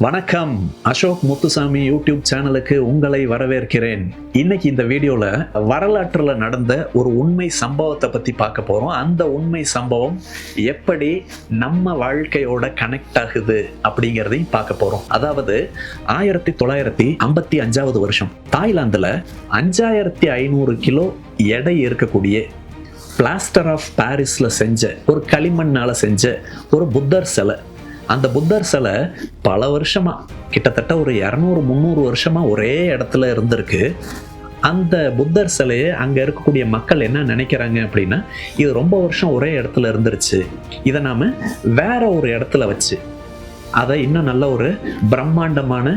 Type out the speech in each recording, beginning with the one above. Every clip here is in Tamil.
வணக்கம். அசோக் முத்துசாமி யூடியூப் சேனலுக்கு உங்களை வரவேற்கிறேன். இன்னைக்கு இந்த வீடியோல வரலாற்றுல நடந்த ஒரு உண்மை சம்பவத்தை பத்தி பார்க்க போறோம். அந்த உண்மை சம்பவம் எப்படி நம்ம வாழ்க்கையோட கனெக்ட் ஆகுது அப்படிங்கிறதையும் பார்க்க போறோம். அதாவது 1955 வருஷம் தாய்லாந்துல 5500 கிலோ எடை இருக்கக்கூடிய பிளாஸ்டர் ஆஃப் பாரிஸ்ல செஞ்ச ஒரு களிமண்ணால செஞ்ச ஒரு புத்தர் சிலை. அந்த புத்தர் சிலை பல வருஷமா, கிட்டத்தட்ட ஒரு 200-300 வருஷமா ஒரே இடத்துல இருந்திருக்கு. அந்த புத்தர் சிலையை அங்க இருக்கக்கூடிய மக்கள் என்ன நினைக்கிறாங்க அப்படின்னா, இது ரொம்ப வருஷம் ஒரே இடத்துல இருந்துருச்சு, இதை நாம வேற ஒரு இடத்துல வச்சு அதை இன்னும் நல்ல ஒரு பிரம்மாண்டமான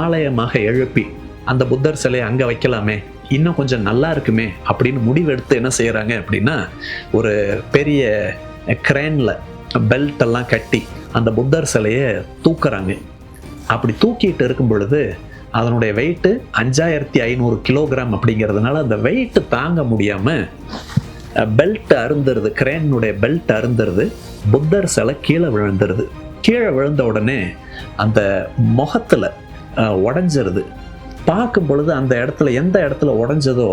ஆலயமாக எழுப்பி அந்த புத்தர் சிலையை அங்க வைக்கலாமே, இன்னும் கொஞ்சம் நல்லா இருக்குமே அப்படின்னு முடிவெடுத்து என்ன செய்யறாங்க அப்படின்னா, ஒரு பெரிய கிரேன்ல பெல்ட் எல்லாம் கட்டி அந்த புத்தர் சிலையை தூக்குறாங்க. அப்படி தூக்கிட்டு இருக்கும் பொழுது அதனுடைய வெயிட்டு 5500 கிலோகிராம் அப்படிங்கிறதுனால அந்த வெயிட் தாங்க முடியாம பெல்ட் அருந்துருது, கிரேனுடைய பெல்ட் அருந்துருது, புத்தர் சிலை கீழே விழுந்துருது. கீழே விழுந்த உடனே அந்த முகத்துல உடஞ்சிருது. பார்க்கும் பொழுது அந்த இடத்துல எந்த இடத்துல உடஞ்சதோ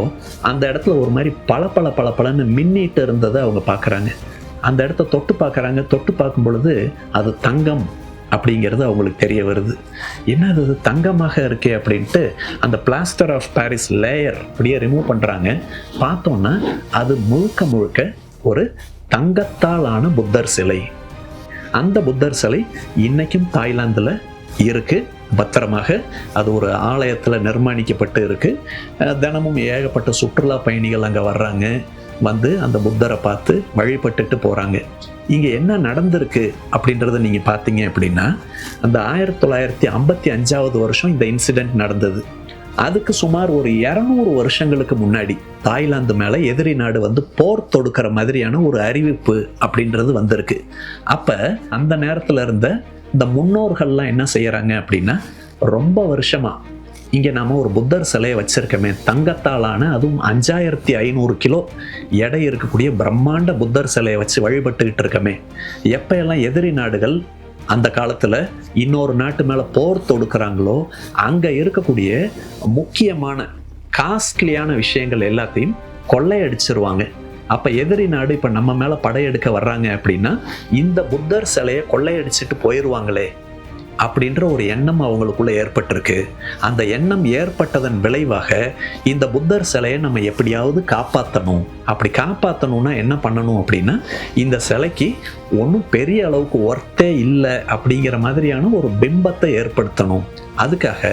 அந்த இடத்துல ஒரு மாதிரி பளபளன்னு மின்னிட்டு இருந்ததை அவங்க பார்க்குறாங்க. அந்த இடத்த தொட்டு பார்க்குறாங்க. தொட்டு பார்க்கும் பொழுது அது தங்கம் அப்படிங்கிறது அவங்களுக்கு தெரிய வருது. என்ன அது தங்கமாக இருக்கே அப்படின்ட்டு அந்த பிளாஸ்டர் ஆஃப் பாரிஸ் லேயர் அப்படியே ரிமூவ் பண்ணுறாங்க. பார்த்தோன்னா அது முழுக்க ஒரு தங்கத்தால் ஆன புத்தர் சிலை. அந்த புத்தர் சிலை இன்னைக்கும் தாய்லாந்தில் இருக்கு, பத்திரமாக. அது ஒரு ஆலயத்தில் நிர்மாணிக்கப்பட்டு இருக்கு. தினமும் ஏகப்பட்ட சுற்றுலா பயணிகள் அங்கே வர்றாங்க, வந்து அந்த புத்தரை பார்த்து வழிபட்டுட்டு போகிறாங்க. இங்கே என்ன நடந்திருக்கு அப்படின்றத நீங்கள் பார்த்தீங்க அப்படின்னா, அந்த 1955 வருஷம் இந்த இன்சிடெண்ட் நடந்தது. அதுக்கு சுமார் ஒரு 200 வருஷங்களுக்கு முன்னாடி தாய்லாந்து மேலே எதிரி நாடு வந்து போர் தொடுக்கிற மாதிரியான ஒரு அறிவிப்பு அப்படின்றது வந்திருக்கு. அப்போ அந்த நேரத்தில் இருந்த இந்த முன்னோர்கள்லாம் என்ன செய்யறாங்க அப்படின்னா, ரொம்ப வருஷமா இங்கே நாம ஒரு புத்தர் சிலையை வச்சிருக்கோமே, தங்கத்தாலான, அதுவும் 5500 கிலோ எடை இருக்கக்கூடிய பிரம்மாண்ட புத்தர் சிலையை வச்சு வழிபட்டுக்கிட்டு இருக்கோமே, எப்ப எல்லாம் எதிரி நாடுகள் அந்த காலத்துல இன்னொரு நாட்டு மேல போர் தொடுக்கிறாங்களோ அங்க இருக்கக்கூடிய முக்கியமான காஸ்ட்லியான விஷயங்கள் எல்லாத்தையும் கொள்ளையடிச்சிருவாங்க. அப்ப எதிரி நாடு இப்ப நம்ம மேல படையெடுக்க வர்றாங்க அப்படின்னா இந்த புத்தர் சிலையை கொள்ளையடிச்சிட்டு போயிடுவாங்களே அப்படின்ற ஒரு எண்ணம் அவங்களுக்குள்ள ஏற்பட்டிருக்கு. அந்த எண்ணம் ஏற்பட்டதன் விளைவாக இந்த புத்தர் சிலையை நம்ம எப்படியாவது காப்பாற்றணும். அப்படி காப்பாற்றணும்னா என்ன பண்ணணும் அப்படின்னா, இந்த சிலைக்கு ஒன்றும் பெரிய அளவுக்கு ஒர்த்தே இல்லை அப்படிங்கிற மாதிரியான ஒரு பிம்பத்தை ஏற்படுத்தணும். அதுக்காக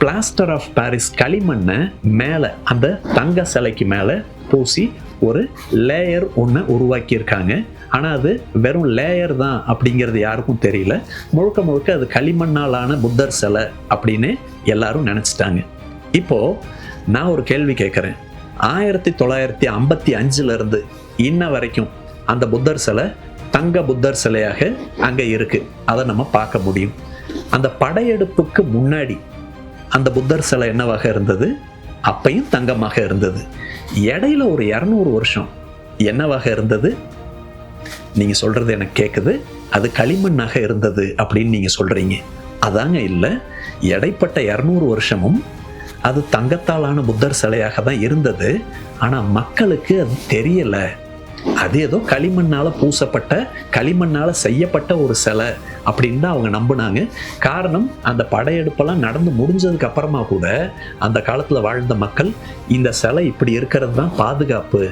பிளாஸ்டர் ஆஃப் பாரிஸ் களிமண்ணை மேலே அந்த தங்க சிலைக்கு மேலே பூசி ஒரு லேயர் ஒன்று உருவாக்கியிருக்காங்க. ஆனால் அது வெறும் லேயர் தான் அப்படிங்கிறது யாருக்கும் தெரியல. முழுக்க அது களிமண்ணாலான புத்தர் சிலை அப்படின்னு எல்லாரும் நினச்சிட்டாங்க. இப்போது நான் ஒரு கேள்வி கேட்குறேன். 1955 இன்ன வரைக்கும் அந்த புத்தர் சிலை தங்க புத்தர் சிலையாக அங்கே இருக்குது. அதை நம்ம பார்க்க முடியும். அந்த படையெடுப்புக்கு முன்னாடி அந்த புத்தர் சிலை என்னவாக இருந்தது? அப்பையும் தங்கமாக இருந்தது. இடையில ஒரு 200 வருஷம் என்னவாக இருந்தது? நீங்க சொல்றது எனக்கு கேட்குது, அது களிமண்ணாக இருந்தது அப்படின்னு நீங்க சொல்றீங்க. அதாங்க இல்லை, இடைப்பட்ட 200 வருஷமும் அது தங்கத்தாலான புத்தர் சிலையாக தான் இருந்தது. ஆனா மக்களுக்கு அது தெரியல. அது ஏதோ களிமண்ணால பூசப்பட்ட, களிமண்ணால செய்யப்பட்ட ஒரு சிலை அப்படின்னு தான் அவங்க நம்பினாங்க. காரணம், அந்த படையெடுப்பெல்லாம் நடந்து முடிஞ்சதுக்கு அப்புறமா கூட அந்த காலத்துல வாழ்ந்த மக்கள் இந்த சிலை இப்படி இருக்கிறது தான் பாதுகாப்பு,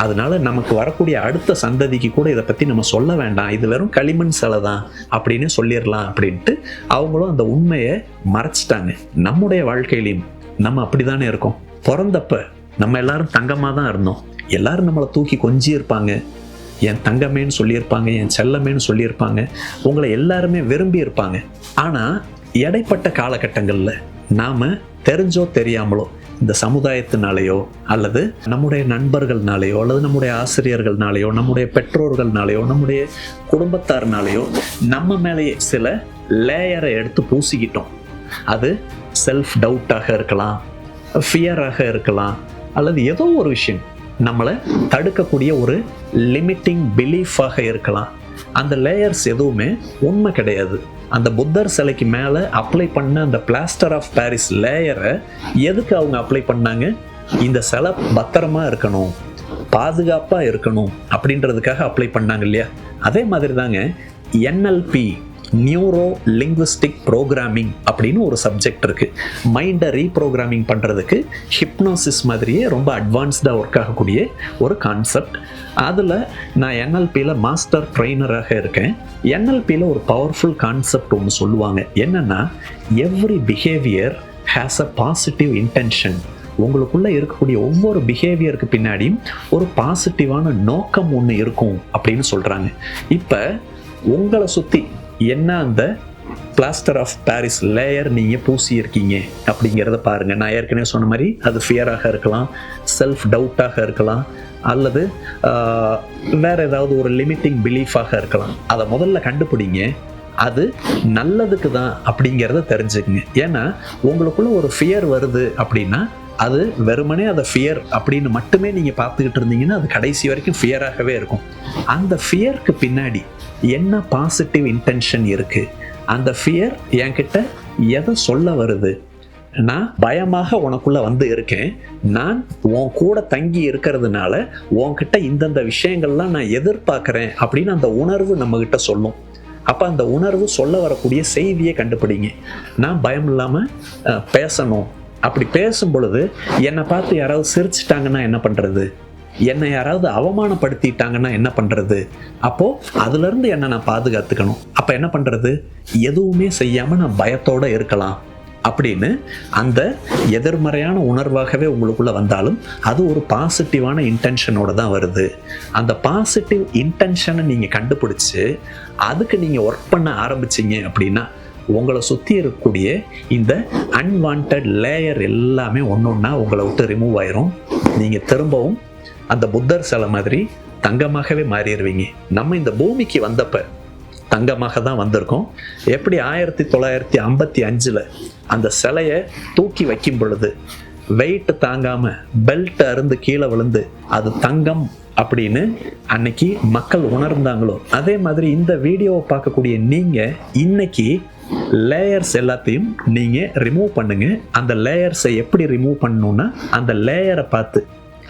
அதனால நமக்கு வரக்கூடிய அடுத்த சந்ததிக்கு கூட இதை பத்தி நம்ம சொல்ல வேண்டாம், இது வெறும் களிமண் சிலை தான் அப்படின்னு சொல்லிடலாம் அப்படின்ட்டு அவங்களும் அந்த உண்மையை மறைச்சிட்டாங்க. நம்முடைய வாழ்க்கையிலையும் நம்ம அப்படிதானே இருக்கோம். பிறந்தப்ப நம்ம எல்லாரும் தங்கமா தான் இருந்தோம். எல்லாரும் நம்மளை தூக்கி கொஞ்சி இருப்பாங்க, என் தங்கமேன்னு சொல்லியிருப்பாங்க, என் செல்லமேன்னு சொல்லியிருப்பாங்க, உங்களை எல்லாருமே விரும்பி இருப்பாங்க. ஆனால் இடைப்பட்ட காலகட்டங்களில் நாம் தெரிஞ்சோ தெரியாமலோ இந்த சமுதாயத்தினாலேயோ அல்லது நம்முடைய நண்பர்கள்னாலேயோ அல்லது நம்முடைய ஆசிரியர்கள்னாலேயோ நம்முடைய பெற்றோர்கள்னாலேயோ நம்முடைய குடும்பத்தார்னாலேயோ நம்ம மேலேயே சில லேயரை எடுத்து பூசிக்கிட்டோம். அது செல்ஃப் டவுட்டாக இருக்கலாம், ஃபியராக இருக்கலாம், அல்லது ஏதோ ஒரு விஷயம் நம்மளை தடுக்கக்கூடிய ஒரு லிமிட்டிங் பிலீஃபாக இருக்கலாம். அந்த லேயர்ஸ் எதுவுமே உண்மை கிடையாது. அந்த புத்தர் சிலைக்கு மேலே அப்ளை பண்ண அந்த பிளாஸ்டர் ஆஃப் பாரிஸ் லேயரை எதுக்கு அவங்க அப்ளை பண்ணாங்க? இந்த சிலை பத்திரமா இருக்கணும், பாதுகாப்பாக இருக்கணும் அப்படின்றதுக்காக அப்ளை பண்ணாங்க இல்லையா? அதே மாதிரி தாங்க NLP, நியூரோ லிங்குவிஸ்டிக் ப்ரோக்ராமிங் அப்படின்னு ஒரு சப்ஜெக்ட் இருக்கு. மைண்டை ரீப்ரோக்ராமிங் பண்ணுறதுக்கு ஹிப்னோசிஸ் மாதிரியே ரொம்ப அட்வான்ஸ்டாக ஒர்க் ஆகக்கூடிய ஒரு கான்செப்ட். அதில் நான் NLPயில் மாஸ்டர் ட்ரெயினராக இருக்கேன். NLPயில் ஒரு பவர்ஃபுல் கான்செப்ட் ஒன்று சொல்லுவாங்க. என்னென்னா, every behaviour has a positive intention. உங்களுக்குள்ளே இருக்கக்கூடிய ஒவ்வொரு பிஹேவியருக்கு பின்னாடியும் ஒரு பாசிட்டிவான நோக்கம் ஒன்று இருக்கும் அப்படின்னு சொல்கிறாங்க. இப்போ உங்களை சுற்றி என்ன அந்த பிளாஸ்டர் ஆஃப் பாரிஸ் லேயர் நீங்கள் பூசியிருக்கீங்க அப்படிங்கிறத பாருங்கள். நான் ஏற்கனவே சொன்ன மாதிரி அது ஃபியராக இருக்கலாம், செல்ஃப் டவுட்டாக இருக்கலாம், அல்லது வேறு ஏதாவது ஒரு லிமிட்டிங் பிலீஃபாக இருக்கலாம். அதை முதல்ல கண்டுபிடிங்க. அது நல்லதுக்கு தான் அப்படிங்கிறத தெரிஞ்சுக்குங்க. ஏன்னா உங்களுக்குள்ள ஒரு ஃபியர் வருது அப்படின்னா அது வெறுமனே அதை ஃபியர் அப்படின்னு மட்டுமே நீங்கள் பார்த்துக்கிட்டு இருந்தீங்கன்னா அது கடைசி வரைக்கும் ஃபியராகவே இருக்கும். அந்த ஃபியருக்கு பின்னாடி என்ன பாசிட்டிவ் இன்டென்ஷன் இருக்குது? அந்த ஃபியர் என்கிட்ட எதை சொல்ல வருது? நான் பயமாக உனக்குள்ளே வந்து இருக்கேன், நான் உன் கூட தங்கி இருக்கிறதுனால உன்கிட்ட இந்தந்த விஷயங்கள்லாம் நான் எதிர்பார்க்குறேன் அப்படின்னு அந்த உணர்வு நம்மகிட்ட சொல்லும். அப்போ அந்த உணர்வு சொல்ல வரக்கூடிய செய்தியை கண்டுபிடிங்க. நான் பயம் இல்லாமல் பேசணும். அப்படி பேசும் பொழுது என்னை பார்த்து யாராவது சிரிச்சிட்டாங்கன்னா என்ன பண்ணுறது? என்னை யாராவது அவமானப்படுத்திட்டாங்கன்னா என்ன பண்ணுறது? அப்போது அதுலேருந்து என்னை நான் பாதுகாத்துக்கணும். அப்போ என்ன பண்ணுறது? எதுவுமே செய்யாமல் நான் பயத்தோடு இருக்கலாம் அப்படின்னு அந்த எதிர்மறையான உணர்வாகவே உங்களுக்குள்ளே வந்தாலும் அது ஒரு பாசிட்டிவான இன்டென்ஷனோடு தான் வருது. அந்த பாசிட்டிவ் இன்டென்ஷனை நீங்கள் கண்டுபிடிச்சி அதுக்கு நீங்கள் ஒர்க் பண்ண ஆரம்பிச்சிங்க அப்படின்னா உங்களை சுற்றி இருக்கக்கூடிய இந்த அன்வான்ட் லேயர் எல்லாமே ஒன்று ஒன்றா உங்களை விட்டு ரிமூவ் ஆயிரும். நீங்கள் திரும்பவும் அந்த புத்தர் சிலை மாதிரி தங்கமாகவே மாறிடுவீங்க. நம்ம இந்த பூமிக்கு வந்தப்ப தங்கமாக தான் வந்திருக்கோம். எப்படி 1955 அந்த சிலையை தூக்கி வைக்கும் பொழுது வெயிட் தாங்காமல் பெல்ட் அருந்து கீழே விழுந்து அது தங்கம் அப்படின்னு அன்னைக்கு மக்கள் உணர்ந்தாங்களோ, அதே மாதிரி இந்த வீடியோவை பார்க்கக்கூடிய நீங்கள் இன்னைக்கு லேயர்ஸ் எல்லாத்தையும் நீங்கள் ரிமூவ் பண்ணுங்க. அந்த லேயர்ஸை எப்படி ரிமூவ் பண்ணணுன்னா அந்த லேயரை பார்த்து,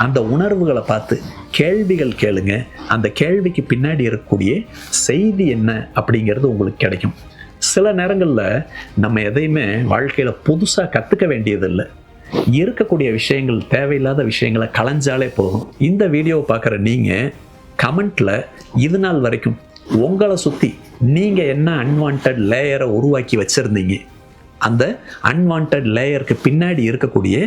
அந்த உணர்வுகளை பார்த்து கேள்விகள் கேளுங்க. அந்த கேள்விக்கு பின்னாடி இருக்கக்கூடிய செய்தி என்ன அப்படிங்கிறது உங்களுக்கு கிடைக்கும். சில நேரங்களில் நம்ம எதையுமே வாழ்க்கையில் புதுசாக கற்றுக்க வேண்டியதில்லை. இருக்கக்கூடிய விஷயங்கள், தேவையில்லாத விஷயங்களை களைஞ்சாலே போதும். இந்த வீடியோவை பார்க்குற நீங்கள் கமெண்ட்டில் இது நாள் வரைக்கும் உங்களை சுற்றி நீங்கள் என்ன அன்வான்ட் லேயரை உருவாக்கி வச்சுருந்தீங்க, அந்த அன்வான்ட் லேயருக்கு பின்னாடி இருக்கக்கூடிய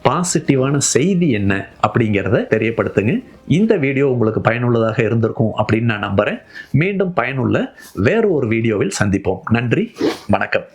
பாசிட்டிவான செய்தி என்ன அப்படிங்கிறத தெரியப்படுத்துங்க. இந்த வீடியோ உங்களுக்கு பயனுள்ளதாக இருந்திருக்கும் அப்படின்னு நான் நம்புகிறேன். மீண்டும் பயனுள்ள வேறு ஒரு வீடியோவில் சந்திப்போம். நன்றி, வணக்கம்.